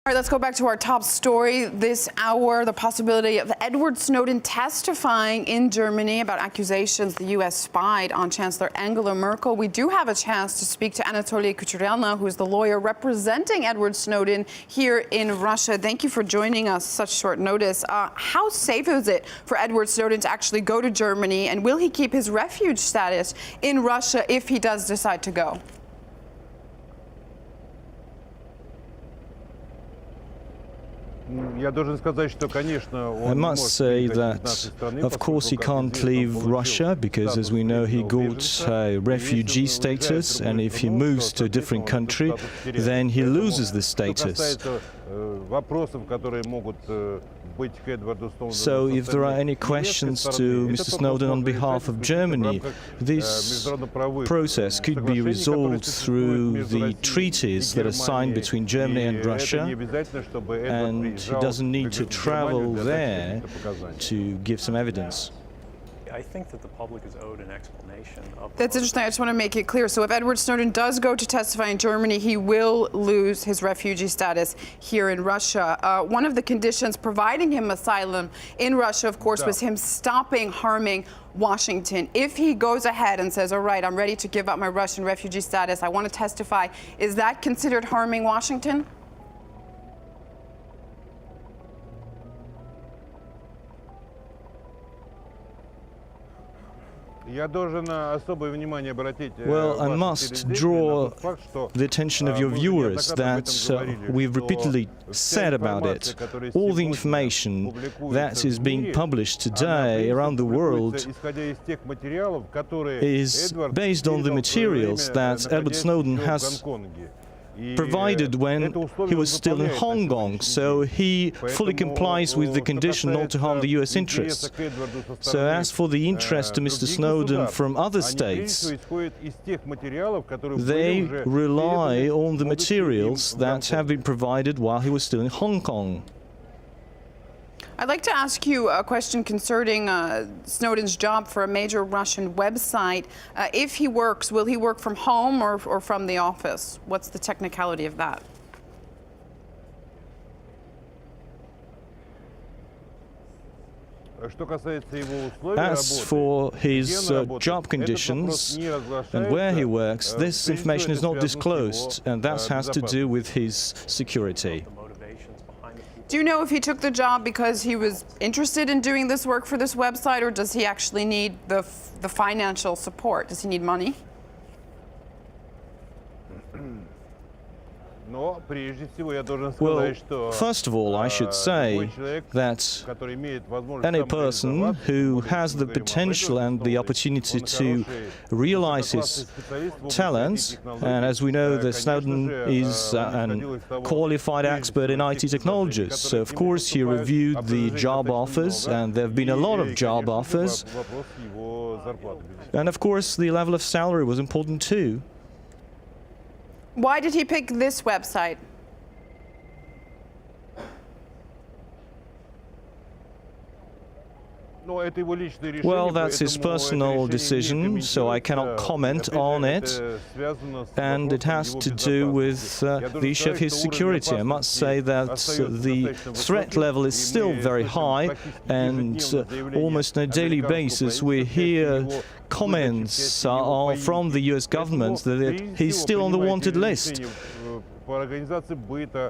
All right, let's go back to our top story this hour, the possibility of Edward Snowden testifying in Germany about accusations the U.S. spied on Chancellor Angela Merkel. We do have a chance to speak to Anatoly Kucherelny, who is the lawyer representing Edward Snowden here in Russia. Thank you for joining us such short notice. How safe is it for Edward Snowden to actually go to Germany, and will he keep his refuge status in Russia if he does decide to go? I must say that, of course, he can't leave Russia because, as we know, he got refugee status, and if he moves to a different country, then he loses the status. So if there are any questions to Mr. Snowden on behalf of Germany, this process could be resolved through the treaties that are signed between Germany and Russia, and he doesn't need to travel there to give some evidence. I think that the public is owed an explanation of... That's interesting. I just want to make it clear. So if Edward Snowden does go to testify in Germany, he will lose his refugee status here in Russia. One of the conditions providing him asylum in Russia, of course, was him stopping harming Washington. If he goes ahead and says, all right, I'm ready to give up my Russian refugee status, I want to testify, is that considered harming Washington? Well, I must draw the attention of your viewers that we've repeatedly said about it. All the information that is being published today around the world is based on the materials that Edward Snowden has provided when he was still in Hong Kong, so he fully complies with the condition not to harm the U.S. interests. So as for the interest to Mr. Snowden from other states, they rely on the materials that have been provided while he was still in Hong Kong. I'd like to ask you a question concerning Snowden's job for a major Russian website. If he works, will he work from home or from the office? What's the technicality of that? As for his job conditions and where he works, this information is not disclosed, and that has to do with his security. Do you know if he took the job because he was interested in doing this work for this website, or does he actually need the financial support? Does he need money? Well, first of all, I should say that any person who has the potential and the opportunity to realize his talents, and as we know, that Snowden is a qualified expert in IT technologies, so of course he reviewed the job offers, and there have been a lot of job offers, and of course the level of salary was important too. Why did he pick this website? Well, that's his personal decision, so I cannot comment on it, and it has to do with the issue of his security. I must say that the threat level is still very high, and almost on a daily basis we hear comments from the US government that he's still on the wanted list.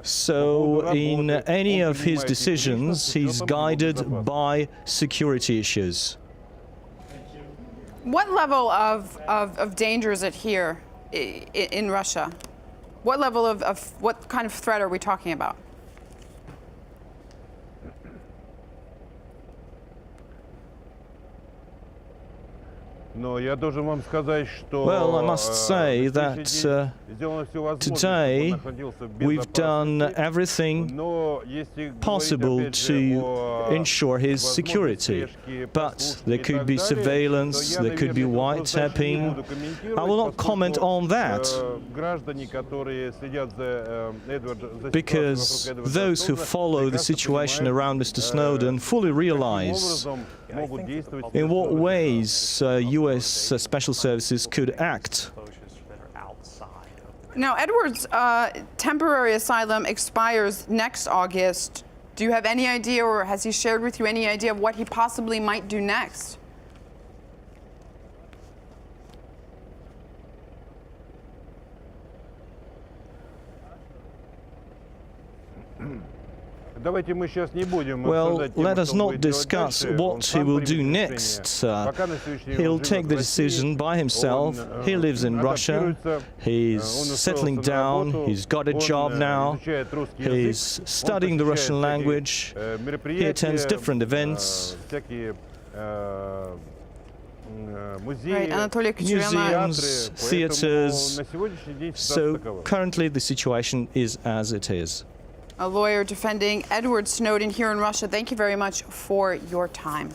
So in any of his decisions, he's guided by security issues. What level of danger is it here in Russia? What level what kind of threat are we talking about? Well, I must say that today we've done everything possible to ensure his security. But there could be surveillance, there could be wiretapping. I will not comment on that, because those who follow the situation around Mr. Snowden fully realize in what ways US special services could act. Now, Edward's temporary asylum expires next August. Do you have any idea, or has he shared with you any idea of what he possibly might do next? Well, let us not discuss what he will do next. He'll take the decision by himself. He lives in Russia. He's settling down. He's got a job now. He's studying the Russian language. He attends different events. Right, Anatoly Kucherema. Museums, theaters. So currently the situation is as it is. A lawyer defending Edward Snowden here in Russia. Thank you very much for your time.